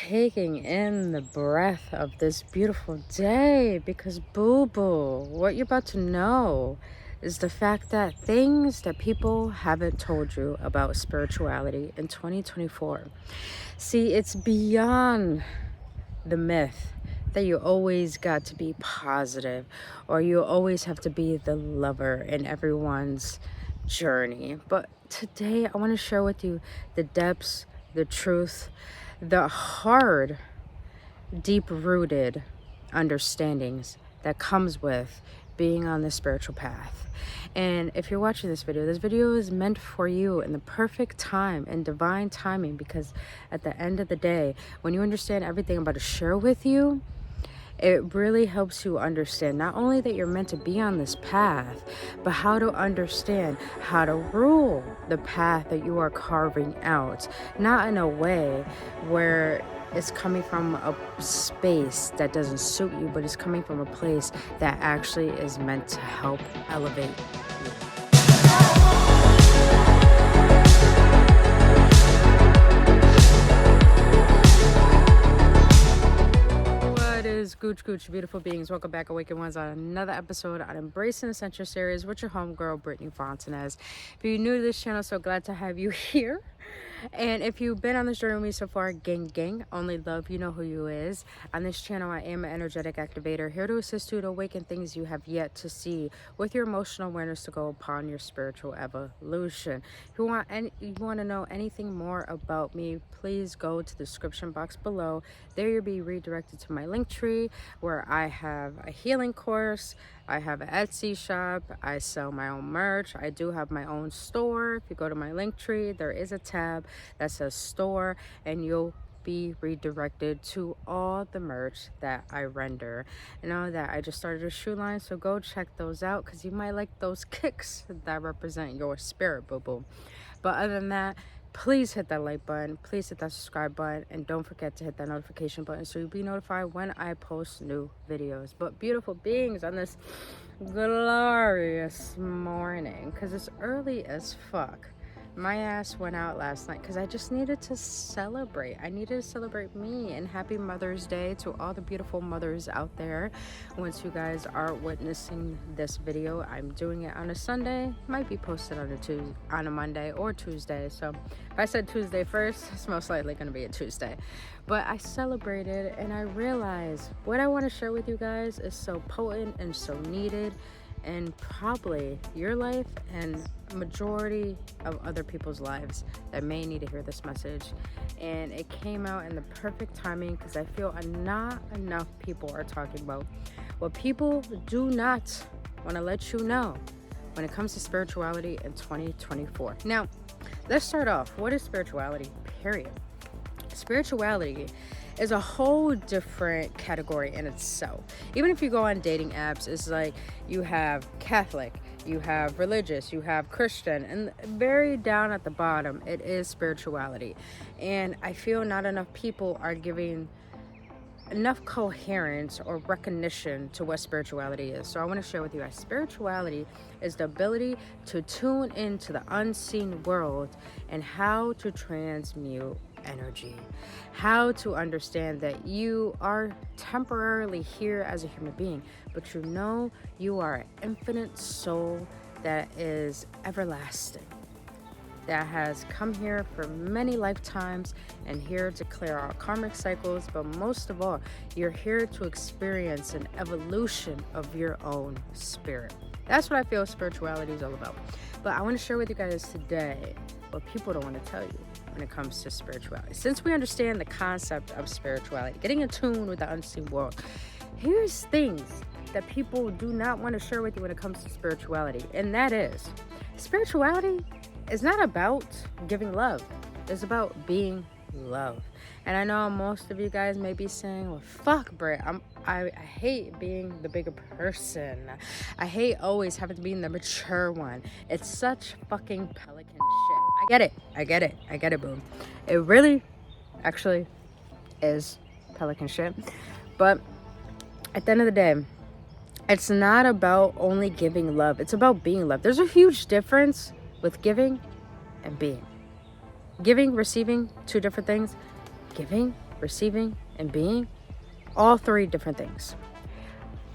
taking in the breath of this beautiful day, because boo-boo, what you're about to know is the fact that things that people haven't told you about spirituality in 2024. See, it's beyond the myth that you always got to be positive or you always have to be the lover in everyone's journey. But today I want to share with you the depths, the truth, the hard, deep-rooted understandings that comes with being on the spiritual path. And if you're watching this video is meant for you in the perfect time and divine timing, because at the end of the day, when you understand everything I'm about to share with you, it really helps you understand not only that you're meant to be on this path, but how to understand how to rule the path that you are carving out. Not in a way where it's coming from a space that doesn't suit you, but it's coming from a place that actually is meant to help elevate you. Gooch, beautiful beings. Welcome back, Awakened Ones, on another episode on Embracing Essential Series with your homegirl, Brittany Fontanez. If you're new to this channel, so glad to have you here. And if you've been on this journey with me so far, gang, only love, you know who you is. On this channel, I am an energetic activator, here to assist you to awaken things you have yet to see with your emotional awareness to go upon your spiritual evolution. If you want to know anything more about me, please go to the description box below. There you'll be redirected to my link tree, where I have a healing course, I have an Etsy shop, I sell my own merch, I do have my own store. If you go to my link tree, there is a tab that says store, and you'll be redirected to all the merch that I render. And all that, I just started a shoe line, so go check those out, because you might like those kicks that represent your spirit, boo-boo. But other than that, please hit that like button, please hit that subscribe button, and don't forget to hit that notification button so you'll be notified when I post new videos. But beautiful beings, on this glorious morning, because it's early as fuck, my ass went out last night because I just needed to celebrate. I needed to celebrate me. And happy Mother's Day to all the beautiful mothers out there. Once you guys are witnessing this video, I'm doing it on a Sunday. Might be posted on a Monday or Tuesday. So if I said Tuesday first, it's most likely going to be a Tuesday. But I celebrated, and I realized what I want to share with you guys is so potent and so needed, and probably your life and majority of other people's lives that may need to hear this message. And it came out in the perfect timing, because I feel not enough people are talking about what people do not want to let you know when it comes to spirituality in 2024. Now, let's start off. What is spirituality, period? Spirituality is a whole different category in itself. Even if you go on dating apps, it's like you have Catholic, you have religious, you have Christian, and very down at the bottom, it is spirituality. And I feel not enough people are giving enough coherence or recognition to what spirituality is. So I want to share with you guys, spirituality is the ability to tune into the unseen world and how to transmute energy, how to understand that you are temporarily here as a human being, but you know you are an infinite soul that is everlasting, that has come here for many lifetimes and here to clear our karmic cycles. But most of all, you're here to experience an evolution of your own spirit. That's what I feel spirituality is all about. But I want to share with you guys today what people don't want to tell you when it comes to spirituality. Since we understand the concept of spirituality, getting in tune with the unseen world, here's things that people do not want to share with you when it comes to spirituality. And that is, spirituality is not about giving love. It's about being love. And I know most of you guys may be saying, well, fuck, Britt, I hate being the bigger person. I hate always having to be the mature one. It's such fucking pelican shit. I get it, boom. It really, actually, is pelican shit. But at the end of the day, it's not about only giving love. It's about being love. There's a huge difference with giving and being. Giving, receiving, two different things. Giving receiving, and being, all three different things.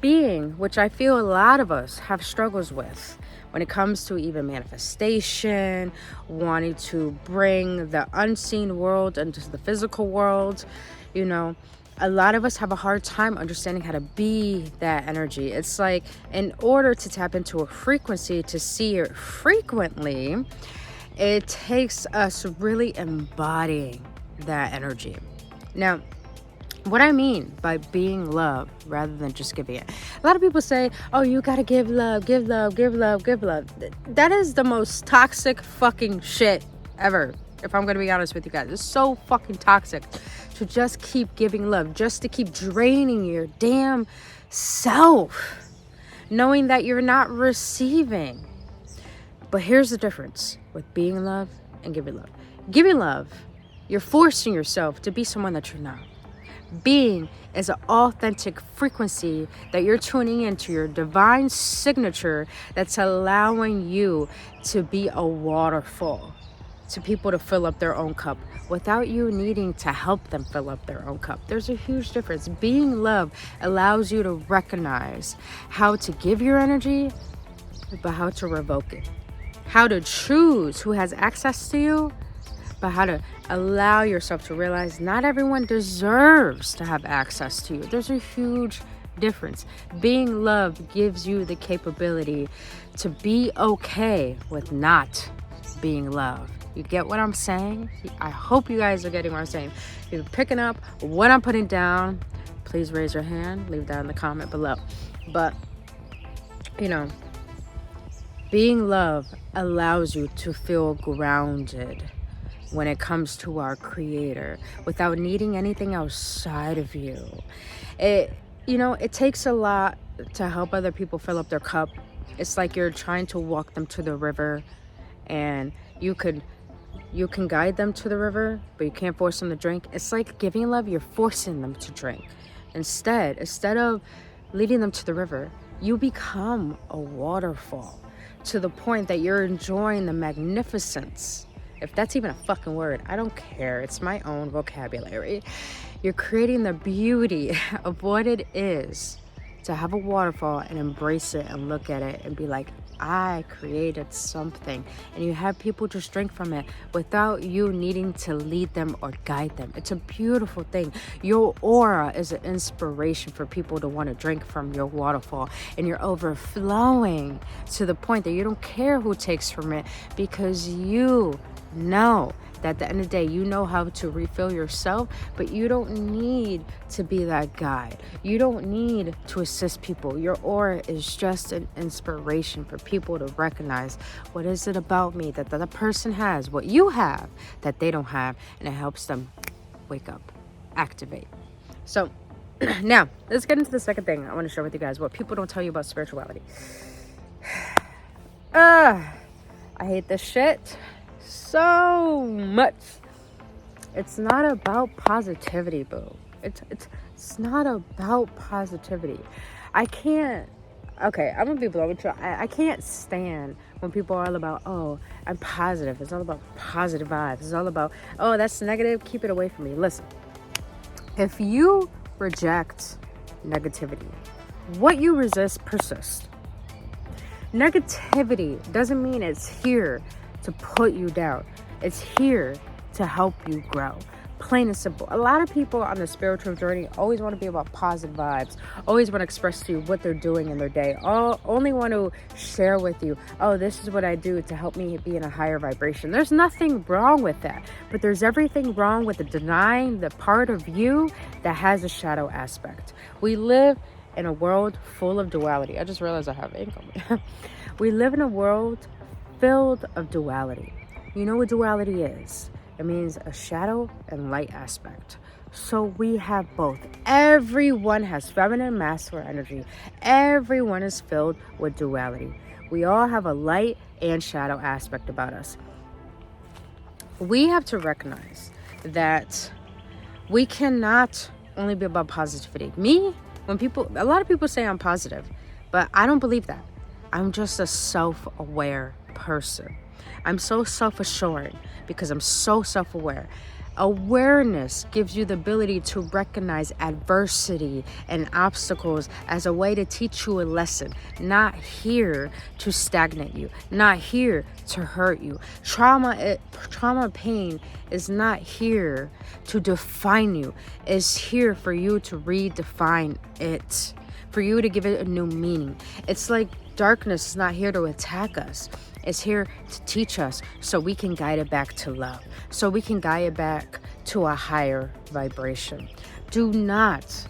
Being, which I feel a lot of us have struggles with when it comes to even manifestation, wanting to bring the unseen world into the physical world. You know, a lot of us have a hard time understanding how to be that energy. It's like, in order to tap into a frequency, to see it frequently, it takes us really embodying that energy. Now, what I mean by being love rather than just giving it. A lot of people say, oh, you gotta give love, give love, give love, give love. That is the most toxic fucking shit ever. If I'm gonna be honest with you guys, it's so fucking toxic to just keep giving love, just to keep draining your damn self, knowing that you're not receiving. But here's the difference with being love and giving love. Giving love, you're forcing yourself to be someone that you're not. Being is an authentic frequency that you're tuning into your divine signature that's allowing you to be a waterfall to people to fill up their own cup without you needing to help them fill up their own cup. There's a huge difference. Being love allows you to recognize how to give your energy, but how to revoke it. How to choose who has access to you, but how to allow yourself to realize not everyone deserves to have access to you. There's a huge difference. Being love gives you the capability to be okay with not being loved. You get what I'm saying? I hope you guys are getting what I'm saying. If you're picking up what I'm putting down, please raise your hand. Leave that in the comment below. But, you know, being love allows you to feel grounded when it comes to our creator without needing anything outside of you. It takes a lot to help other people fill up their cup. It's like you're trying to walk them to the river, and you can guide them to the river, but you can't force them to drink. It's like giving love, you're forcing them to drink. Instead of leading them to the river, you become a waterfall to the point that you're enjoying the magnificence. If that's even a fucking word, I don't care. It's my own vocabulary. You're creating the beauty of what it is to have a waterfall and embrace it and look at it and be like, I created something. And you have people just drink from it without you needing to lead them or guide them. It's a beautiful thing. Your aura is an inspiration for people to want to drink from your waterfall. And you're overflowing to the point that you don't care who takes from it, because you know that at the end of the day, you know how to refill yourself, but you don't need to be that guide. You don't need to assist people. Your aura is just an inspiration for people to recognize what is it about me that the other person has, what you have that they don't have, and it helps them wake up, activate. So now let's get into the second thing I want to share with you guys, what people don't tell you about spirituality. I hate this shit so much. It's not about positivity, boo. It's not about positivity. I'm gonna be blunt with you. I can't stand when people are all about, oh, I'm positive. It's all about positive vibes. It's all about, oh, that's negative, keep it away from me. Listen, if you reject negativity, what you resist persists. Negativity doesn't mean it's here to put you down. It's here to help you grow. Plain and simple. A lot of people on the spiritual journey always want to be about positive vibes, always want to express to you what they're doing in their day, only want to share with you, oh, this is what I do to help me be in a higher vibration. There's nothing wrong with that, but there's everything wrong with denying the part of you that has a shadow aspect. We live in a world full of duality. I just realized I have income. We live in a world filled of duality. You know what duality is? It means a shadow and light aspect. So we have both. Everyone has feminine and masculine energy. Everyone is filled with duality. We all have a light and shadow aspect about us. We have to recognize that we cannot only be about positivity. A lot of people say I'm positive, but I don't believe that. I'm just a self-aware person. I'm so self-assuring because I'm so self-aware. Awareness gives you the ability to recognize adversity and obstacles as a way to teach you a lesson, not here to stagnate you, not here to hurt you. Trauma pain is not here to define you. It's here for you to redefine it, for you to give it a new meaning. It's like darkness is not here to attack us. It's here to teach us so we can guide it back to love, so we can guide it back to a higher vibration. Do not,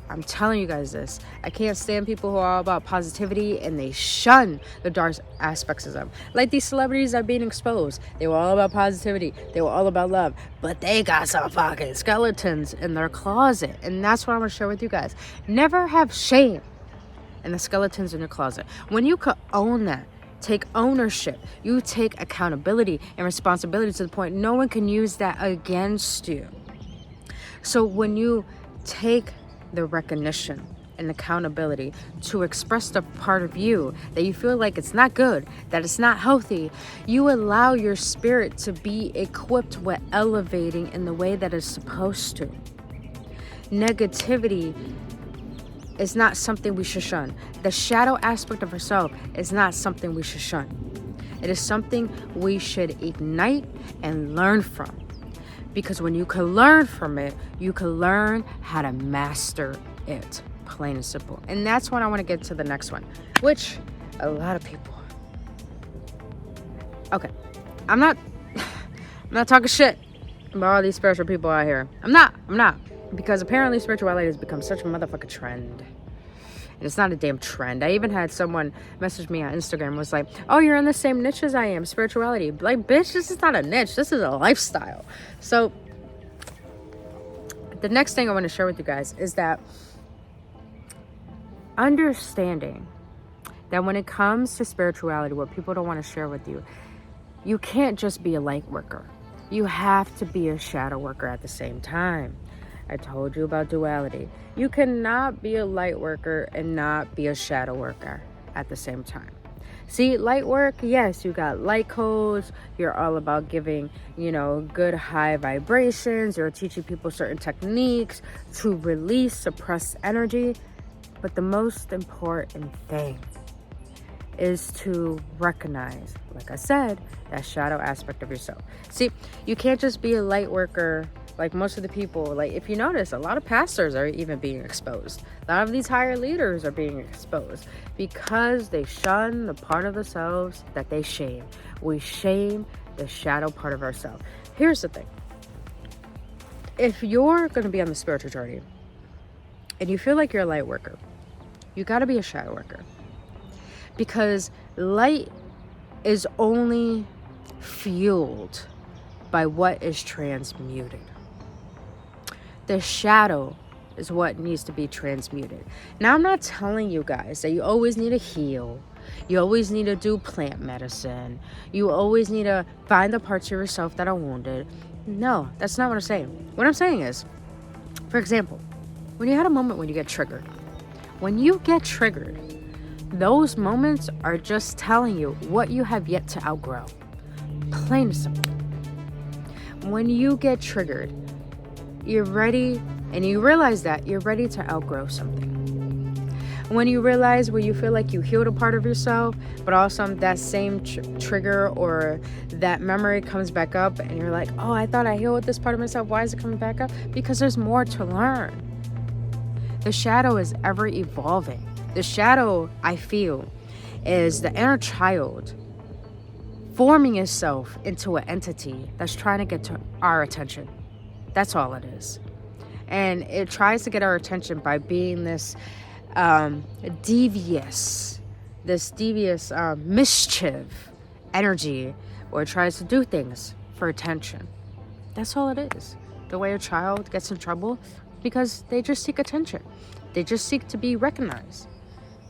I'm telling you guys this, I can't stand people who are all about positivity and they shun the dark aspects of them. Like these celebrities that are being exposed. They were all about positivity. They were all about love. But they got some fucking skeletons in their closet. And that's what I'm going to share with you guys. Never have shame in the skeletons in your closet. When you could own that, take ownership, you take accountability and responsibility to the point no one can use that against you. So when you take the recognition and accountability to express the part of you that you feel like it's not good, that it's not healthy, you allow your spirit to be equipped with elevating in the way that it's supposed to. Negativity is not something we should shun. The shadow aspect of ourselves is not something we should shun. It is something we should ignite and learn from. Because when you can learn from it, you can learn how to master it. Plain and simple. And that's when I want to get to the next one, which a lot of people. Okay. I'm not talking shit about all these spiritual people out here. I'm not. Because apparently spirituality has become such a motherfucking trend. And it's not a damn trend. I even had someone message me on Instagram, was like, oh, you're in the same niche as I am, spirituality. Like, bitch, this is not a niche. This is a lifestyle. So the next thing I want to share with you guys is that understanding that when it comes to spirituality, what people don't want to share with you, you can't just be a light worker. You have to be a shadow worker at the same time. I told you about duality. You cannot be a light worker and not be a shadow worker at the same time. See, light work, yes, you got light codes. You're all about giving, good high vibrations. You're teaching people certain techniques to release suppressed energy. But the most important thing is to recognize, like I said, that shadow aspect of yourself. See, you can't just be a light worker. Like most of the people, like if you notice, a lot of pastors are even being exposed. A lot of these higher leaders are being exposed because they shun the part of themselves that they shame. We shame the shadow part of ourselves. Here's the thing. If you're going to be on the spiritual journey and you feel like you're a light worker, you got to be a shadow worker. Because light is only fueled by what is transmuted. The shadow is what needs to be transmuted. Now, I'm not telling you guys that you always need to heal. You always need to do plant medicine. You always need to find the parts of yourself that are wounded. No, that's not what I'm saying. What I'm saying is, for example, when you had a moment when you get triggered. When you get triggered, those moments are just telling you what you have yet to outgrow. Plain and simple. When you get triggered, you're ready, and you realize that you're ready to outgrow something. When you realize where you feel like you healed a part of yourself, but also that same trigger or that memory comes back up and you're like, oh, I thought I healed this part of myself. Why is it coming back up? Because there's more to learn. The shadow is ever evolving. The shadow, I feel, is the inner child forming itself into an entity that's trying to get to our attention. That's all it is. And it tries to get our attention by being this devious mischief energy, or it tries to do things for attention. That's all it is. The way a child gets in trouble, because they just seek attention. They just seek to be recognized.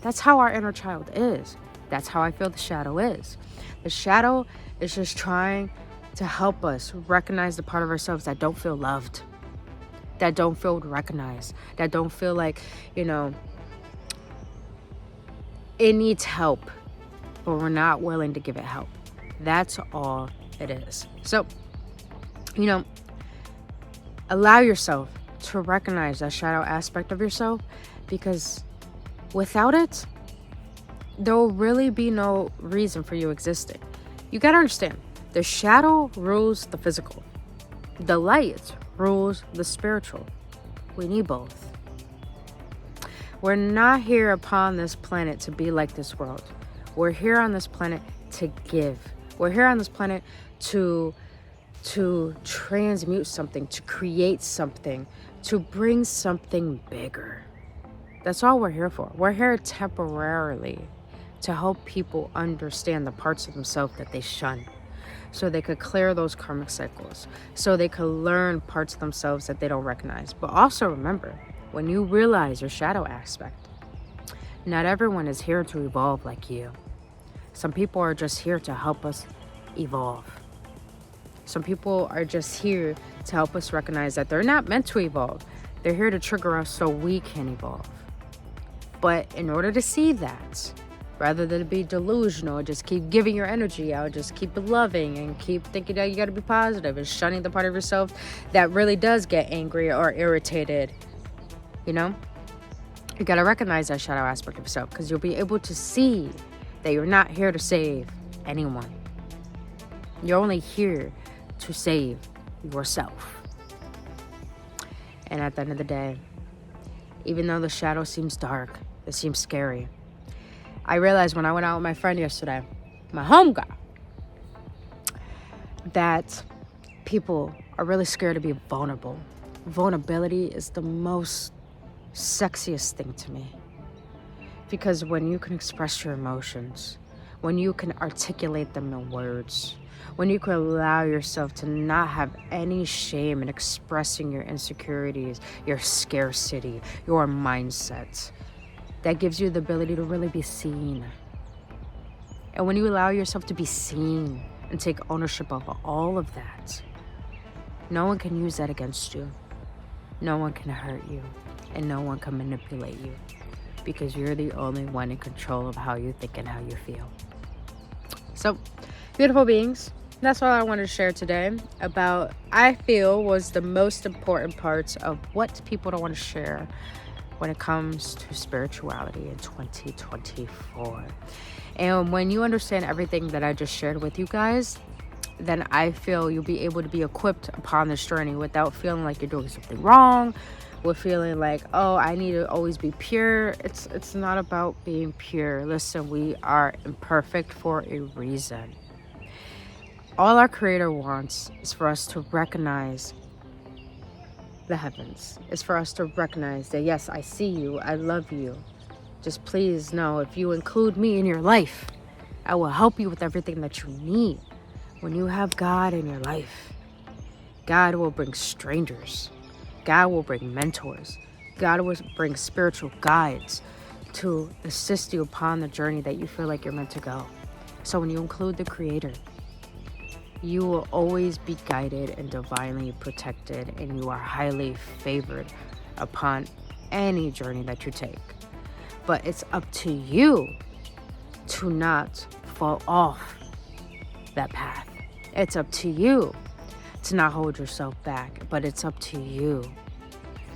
That's how our inner child is. That's how I feel the shadow is. The shadow is just trying to help us recognize the part of ourselves that don't feel loved, that don't feel recognized, that don't feel like, it needs help, but we're not willing to give it help. That's all it is. So, Allow yourself to recognize that shadow aspect of yourself, because without it, there will really be no reason for you existing. You gotta understand, the shadow rules the physical. The light rules the spiritual. We need both. We're not here upon this planet to be like this world. We're here on this planet to give. We're here on this planet to transmute something, to create something, to bring something bigger. That's all we're here for. We're here temporarily to help people understand the parts of themselves that they shun, so they could clear those karmic cycles, so they could learn parts of themselves that they don't recognize. But also remember, when you realize your shadow aspect, not everyone is here to evolve like you. Some people are just here to help us evolve. Some people are just here to help us recognize that they're not meant to evolve. They're here to trigger us so we can evolve. But in order to see that, rather than be delusional, just keep giving your energy out, just keep loving and keep thinking that you got to be positive and shunning the part of yourself that really does get angry or irritated, you know? You got to recognize that shadow aspect of yourself, because you'll be able to see that you're not here to save anyone. You're only here to save yourself. And at the end of the day, even though the shadow seems dark, it seems scary, I realized when I went out with my friend yesterday, my home guy, that people are really scared to be vulnerable. Vulnerability is the most sexiest thing to me, because when you can express your emotions, when you can articulate them in words, when you can allow yourself to not have any shame in expressing your insecurities, your scarcity, your mindset, that gives you the ability to really be seen. And when you allow yourself to be seen and take ownership of all of that, no one can use that against you. No one can hurt you, and no one can manipulate you, because you're the only one in control of how you think and how you feel. So, beautiful beings, that's all I wanted to share today about, I feel, was the most important parts of what people don't want to share when it comes to spirituality in 2024. And when you understand everything that I just shared with you guys, then I feel you'll be able to be equipped upon this journey without feeling like you're doing something wrong, with feeling like, oh, I need to always be pure. It's not about being pure. Listen, we are imperfect for a reason. All our Creator wants is for us to recognize the heavens. It's for us to recognize that, yes, I see you, I love you. Just please know, if you include me in your life, I will help you with everything that you need. When you have God in your life, God will bring strangers. God will bring mentors. God will bring spiritual guides to assist you upon the journey that you feel like you're meant to go. So when you include the Creator, you will always be guided and divinely protected, and you are highly favored upon any journey that you take. But it's up to you to not fall off that path. It's up to you to not hold yourself back, but it's up to you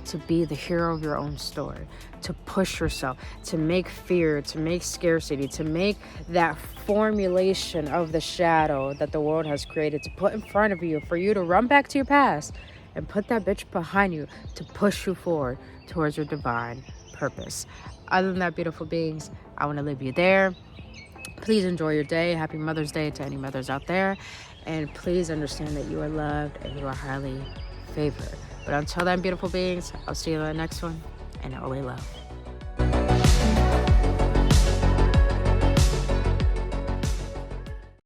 to be the hero of your own story, to push yourself, to make fear, to make scarcity, to make that formulation of the shadow that the world has created, to put in front of you, for you to run back to your past and put that bitch behind you to push you forward towards your divine purpose. Other than that, beautiful beings, I want to leave you there. Please enjoy your day. Happy Mother's Day to any mothers out there. And please understand that you are loved and you are highly favored. But until then, beautiful beings, I'll see you in the next one. And always love.